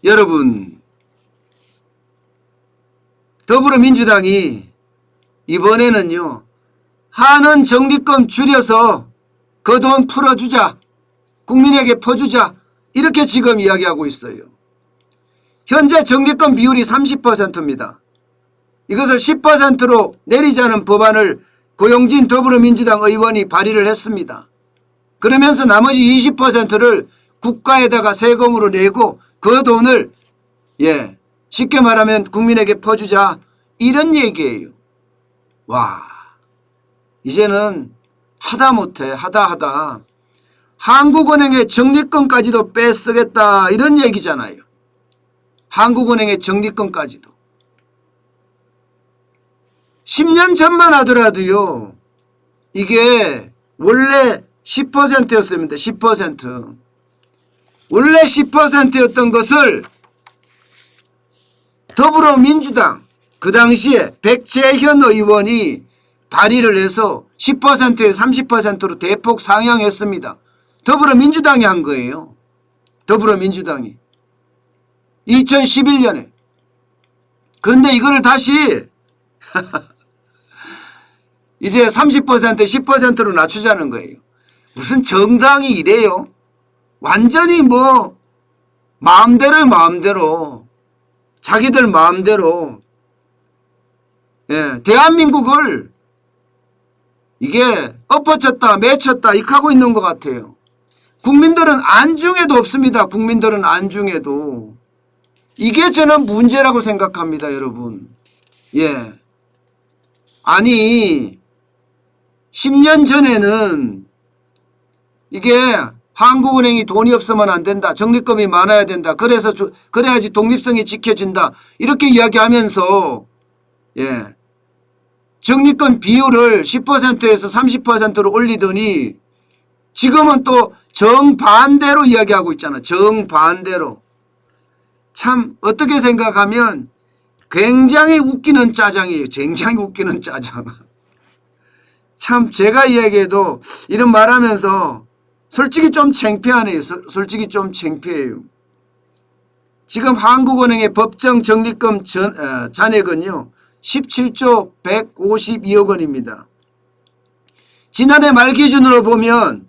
여러분, 더불어민주당이 이번에는요, 하는 적립금 줄여서 그 돈 풀어주자, 국민에게 퍼주자, 이렇게 지금 이야기하고 있어요. 현재 적립금 비율이 30%입니다. 이것을 10%로 내리자는 법안을 고용진 더불어민주당 의원이 발의를 했습니다. 그러면서 나머지 20%를 국가에다가 세금으로 내고 그 돈을 쉽게 말하면 국민에게 퍼주자, 이런 얘기예요. 와, 이제는 하다못해 하다 한국은행의 적립금까지도 뺏쓰겠다, 이런 얘기잖아요. 한국은행의 적립금까지도. 10년 전만 하더라도요, 이게 원래 10%였습니다. 10%. 원래 10%였던 것을 더불어민주당 그 당시에 백재현 의원이 발의를 해서 10%에서 30%로 대폭 상향했습니다. 더불어민주당이 한 거예요. 더불어민주당이. 2011년에. 그런데 이거를 다시 이제 30%, 10%로 낮추자는 거예요. 무슨 정당이 이래요? 완전히 마음대로 자기들 마음대로 대한민국을 이게 엎어쳤다 매쳤다 이렇게 하고 있는 것 같아요. 국민들은 안중에도 없습니다. 국민들은 안중에도. 이게 저는 문제라고 생각합니다, 여러분. 아니 10년 전에는 이게 한국은행이 돈이 없으면 안 된다, 적립금이 많아야 된다, 그래야지 독립성이 지켜진다, 이렇게 이야기하면서 적립금 비율을 10%에서 30%로 올리더니 지금은 또 정반대로 이야기하고 있잖아. 정반대로. 참 어떻게 생각하면 굉장히 웃기는 짜장이에요. 굉장히 웃기는 짜장. 참 제가 이야기해도 이런 말하면서 솔직히 좀 창피하네요. 솔직히 좀 창피해요. 지금 한국은행의 법정 적립금 잔액은요 17조 152억 원입니다. 지난해 말 기준으로 보면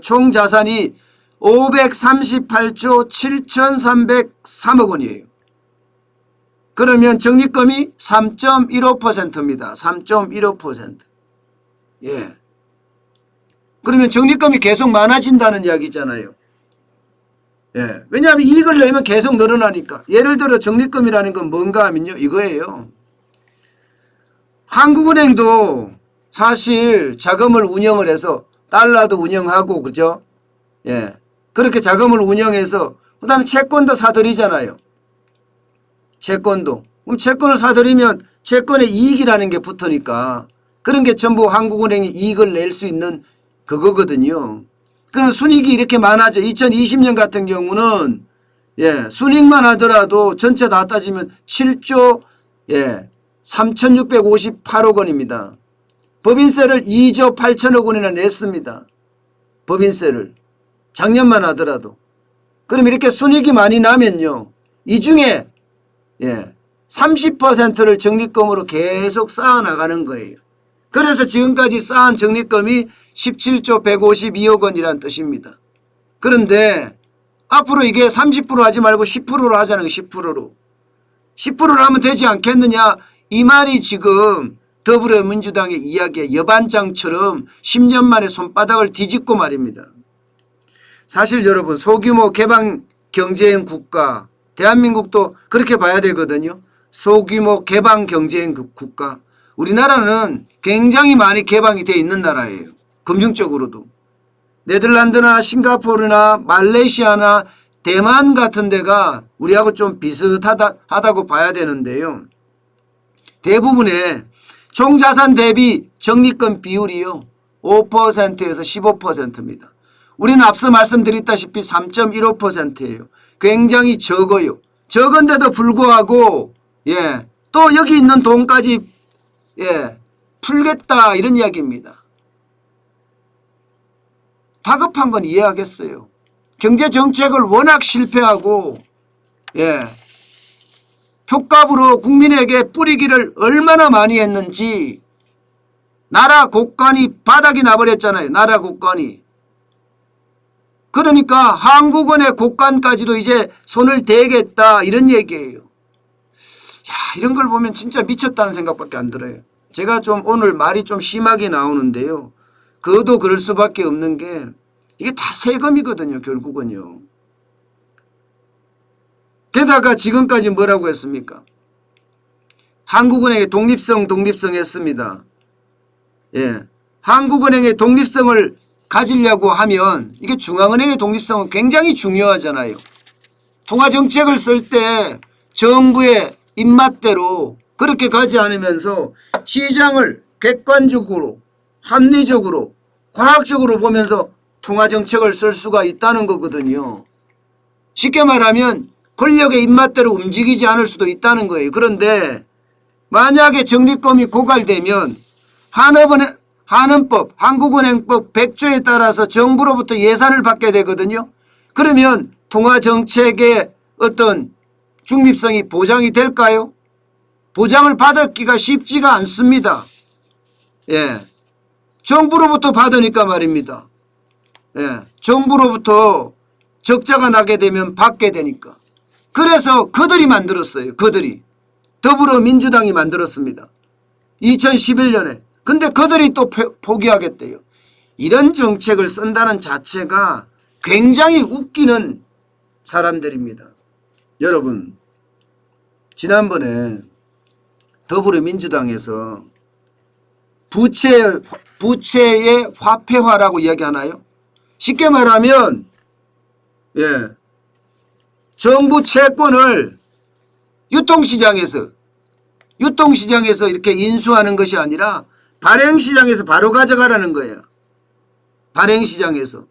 총 자산이 538조 7,303억 원이에요. 그러면 적립금이 3.15%입니다. 3.15%. 그러면 적립금이 계속 많아진다는 이야기잖아요. 왜냐하면 이익을 내면 계속 늘어나니까. 예를 들어 적립금이라는 건 뭔가 하면요, 이거예요. 한국은행도 사실 자금을 운영을 해서 달러도 운영하고, 그죠? 그렇게 자금을 운영해서 그 다음에 채권도 사들이잖아요. 채권도. 그럼 채권을 사들이면 채권의 이익이라는 게 붙으니까 그런 게 전부 한국은행이 이익을 낼 수 있는 그거거든요. 그럼 순이익이 이렇게 많아져. 2020년 같은 경우는 순이익만 하더라도 전체 다 따지면 7조 3,658억 원입니다. 법인세를 2조 8천억 원이나 냈습니다. 법인세를. 작년만 하더라도. 그럼 이렇게 순이익이 많이 나면요, 이 중에 30%를 적립금으로 계속 쌓아나가는 거예요. 그래서 지금까지 쌓은 적립금이 17조 152억 원이라는 뜻입니다. 그런데 앞으로 이게 30% 하지 말고 10%로 하자는 거예요. 10%로. 10%로 하면 되지 않겠느냐, 이 말이 지금 더불어민주당의 이야기의 여반장처럼 10년 만에 손바닥을 뒤집고 말입니다. 사실 여러분, 소규모 개방 경제형 국가, 대한민국도 그렇게 봐야 되거든요. 소규모 개방 경제형 국가. 우리나라는 굉장히 많이 개방이 되어 있는 나라예요. 금융적으로도. 네덜란드나 싱가포르나 말레이시아나 대만 같은 데가 우리하고 좀 비슷하다고 봐야 되는데요. 대부분의 총자산 대비 적립금 비율이요 5%에서 15%입니다. 우리는 앞서 말씀드렸다시피 3.15%예요. 굉장히 적어요. 적은데도 불구하고 또 여기 있는 돈까지 풀겠다, 이런 이야기입니다. 다급한 건 이해하겠어요. 경제 정책을 워낙 실패하고 표값으로 국민에게 뿌리기를 얼마나 많이 했는지 나라 곳간이 바닥이 나버렸잖아요. 나라 곳간이. 그러니까 한국은의 곳간까지도 이제 손을 대겠다 이런 얘기예요. 야, 이런 걸 보면 진짜 미쳤다는 생각밖에 안 들어요. 제가 좀 오늘 말이 좀 심하게 나오는데요. 그것도 그럴 수밖에 없는 게 이게 다 세금이거든요. 결국은요. 게다가 지금까지 뭐라고 했습니까? 한국은행의 독립성 했습니다. 한국은행의 독립성을 가지려고 하면 이게 중앙은행의 독립성은 굉장히 중요하잖아요. 통화정책을 쓸 때 정부의 입맛대로 그렇게 가지 않으면서 시장을 객관적으로 합리적으로 과학적으로 보면서 통화정책을 쓸 수가 있다는 거거든요. 쉽게 말하면 권력의 입맛대로 움직이지 않을 수도 있다는 거예요. 그런데 만약에 적립금이 고갈되면 한은법, 한국은행법 100조에 따라서 정부로부터 예산을 받게 되거든요. 그러면 통화정책의 어떤 중립성이 보장이 될까요? 보장을 받기가 쉽지가 않습니다. 정부로부터 받으니까 말입니다. 정부로부터 적자가 나게 되면 받게 되니까. 그래서 그들이 만들었어요. 그들이. 더불어민주당이 만들었습니다. 2011년에. 근데 그들이 또 포기하겠대요. 이런 정책을 쓴다는 자체가 굉장히 웃기는 사람들입니다. 여러분, 지난번에 더불어민주당에서 부채의 화폐화라고 이야기하나요? 쉽게 말하면 정부 채권을 유통시장에서 이렇게 인수하는 것이 아니라 발행시장에서 바로 가져가라는 거예요. 발행시장에서.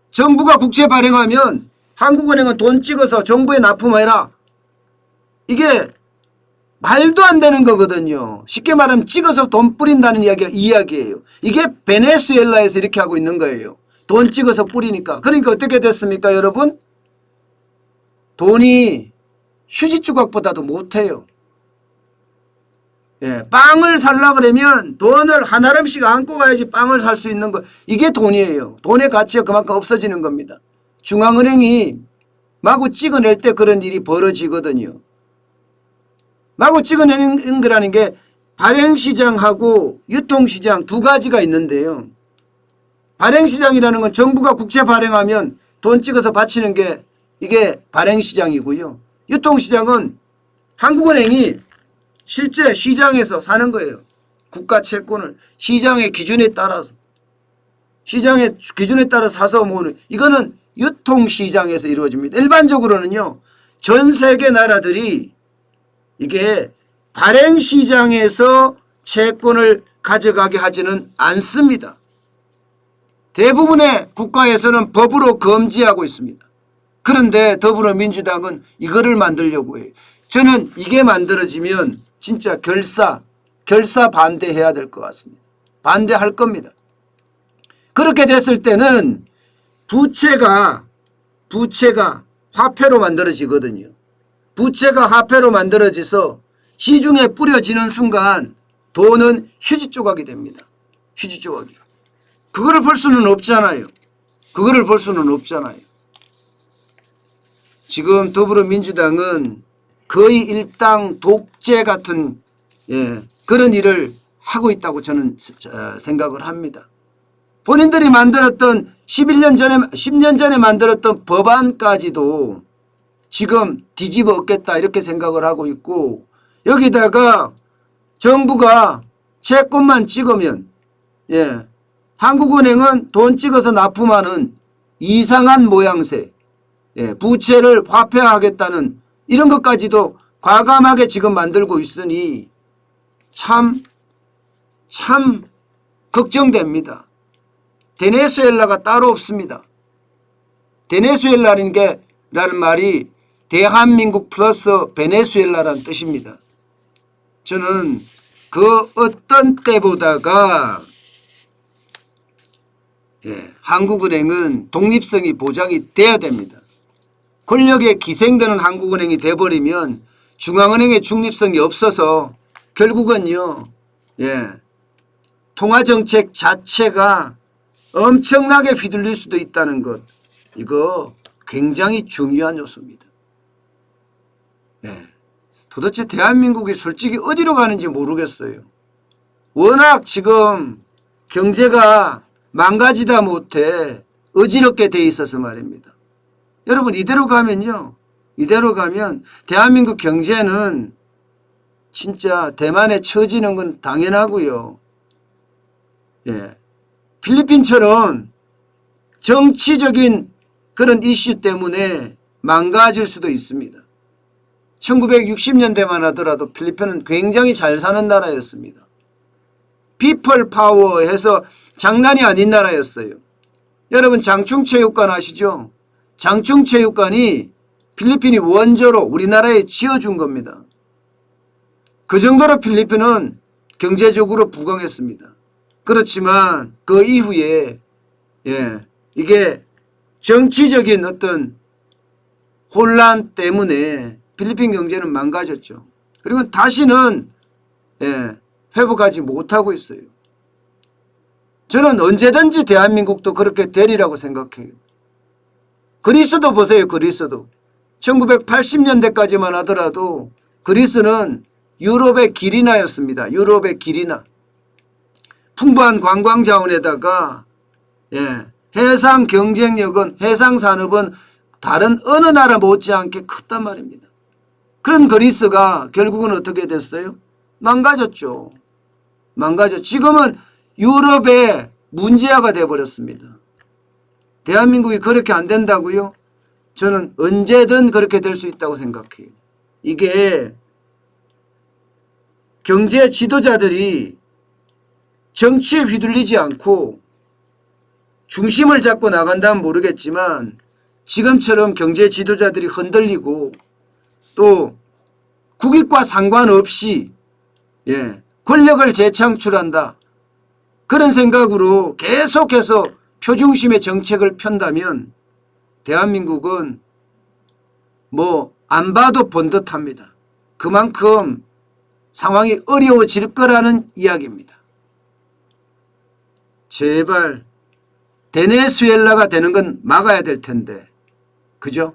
정부가 국채 발행하면 한국은행은 돈 찍어서 정부에 납품해라. 이게 말도 안 되는 거거든요. 쉽게 말하면 찍어서 돈 뿌린다는 이야기예요. 이게 베네수엘라에서 이렇게 하고 있는 거예요. 돈 찍어서 뿌리니까. 그러니까 어떻게 됐습니까, 여러분? 돈이 휴지 조각보다도 못해요. 빵을 살라 그러면 돈을 한 알음씩 안고 가야지 빵을 살 수 있는 거. 이게 돈이에요. 돈의 가치가 그만큼 없어지는 겁니다. 중앙은행이 마구 찍어낼 때 그런 일이 벌어지거든요. 마구 찍어내는 거라는 게 발행시장하고 유통시장 두 가지가 있는데요. 발행시장이라는 건 정부가 국채 발행하면 돈 찍어서 바치는 게 이게 발행시장이고요. 유통시장은 한국은행이 실제 시장에서 사는 거예요. 국가 채권을 시장의 기준에 따라서 사서 모으는, 이거는 유통시장에서 이루어집니다. 일반적으로는요, 전 세계 나라들이 이게 발행시장에서 채권을 가져가게 하지는 않습니다. 대부분의 국가에서는 법으로 금지하고 있습니다. 그런데 더불어민주당은 이거를 만들려고 해요. 저는 이게 만들어지면 진짜 결사 반대해야 될 것 같습니다. 반대할 겁니다. 그렇게 됐을 때는 부채가 화폐로 만들어지거든요. 부채가 화폐로 만들어져서 시중에 뿌려지는 순간 돈은 휴지 조각이 됩니다. 휴지 조각이. 그거를 볼 수는 없잖아요. 지금 더불어민주당은 거의 일당 독재 같은 그런 일을 하고 있다고 저는 생각을 합니다. 본인들이 만들었던 10년 전에 만들었던 법안까지도 지금 뒤집어 엎겠다 이렇게 생각을 하고 있고, 여기다가 정부가 채권만 찍으면 한국은행은 돈 찍어서 납품하는 이상한 모양새, 부채를 화폐화하겠다는 이런 것까지도 과감하게 지금 만들고 있으니 참 걱정됩니다. 베네수엘라가 따로 없습니다. 베네수엘라라는 말이 대한민국 플러스 베네수엘라라는 뜻입니다. 저는 그 어떤 때보다가 한국은행은 독립성이 보장이 돼야 됩니다. 권력에 기생되는 한국은행이 돼버리면 중앙은행의 중립성이 없어서 결국은요, 통화정책 자체가 엄청나게 휘둘릴 수도 있다는 것, 이거 굉장히 중요한 요소입니다. 도대체 대한민국이 솔직히 어디로 가는지 모르겠어요. 워낙 지금 경제가 망가지다 못해 어지럽게 돼 있어서 말입니다. 여러분 이대로 가면요, 이대로 가면 대한민국 경제는 진짜 대만에 처지는 건 당연하고요. 필리핀처럼 정치적인 그런 이슈 때문에 망가질 수도 있습니다. 1960년대만 하더라도 필리핀은 굉장히 잘 사는 나라였습니다. 피플 파워 해서 장난이 아닌 나라였어요. 여러분 장충체육관 아시죠? 장충체육관이 필리핀이 원조로 우리나라에 지어준 겁니다. 그 정도로 필리핀은 경제적으로 부강했습니다. 그렇지만 그 이후에 이게 정치적인 어떤 혼란 때문에 필리핀 경제는 망가졌죠. 그리고 다시는 회복하지 못하고 있어요. 저는 언제든지 대한민국도 그렇게 되리라고 생각해요. 그리스도 보세요. 그리스도 1980년대까지만 하더라도 그리스는 유럽의 기리나였습니다. 유럽의 기리나. 풍부한 관광 자원에다가 해상 경쟁력은, 해상 산업은 다른 어느 나라 못지않게 컸단 말입니다. 그런 그리스가 결국은 어떻게 됐어요? 망가졌죠. 지금은 유럽의 문제아가 되어버렸습니다. 대한민국이 그렇게 안 된다고요? 저는 언제든 그렇게 될 수 있다고 생각해요. 이게 경제 지도자들이 정치에 휘둘리지 않고 중심을 잡고 나간다면 모르겠지만 지금처럼 경제 지도자들이 흔들리고 또 국익과 상관없이 권력을 재창출한다, 그런 생각으로 계속해서 표중심의 정책을 편다면 대한민국은 뭐 안 봐도 본 듯합니다. 그만큼 상황이 어려워질 거라는 이야기입니다. 제발 베네수엘라가 되는 건 막아야 될 텐데, 그죠?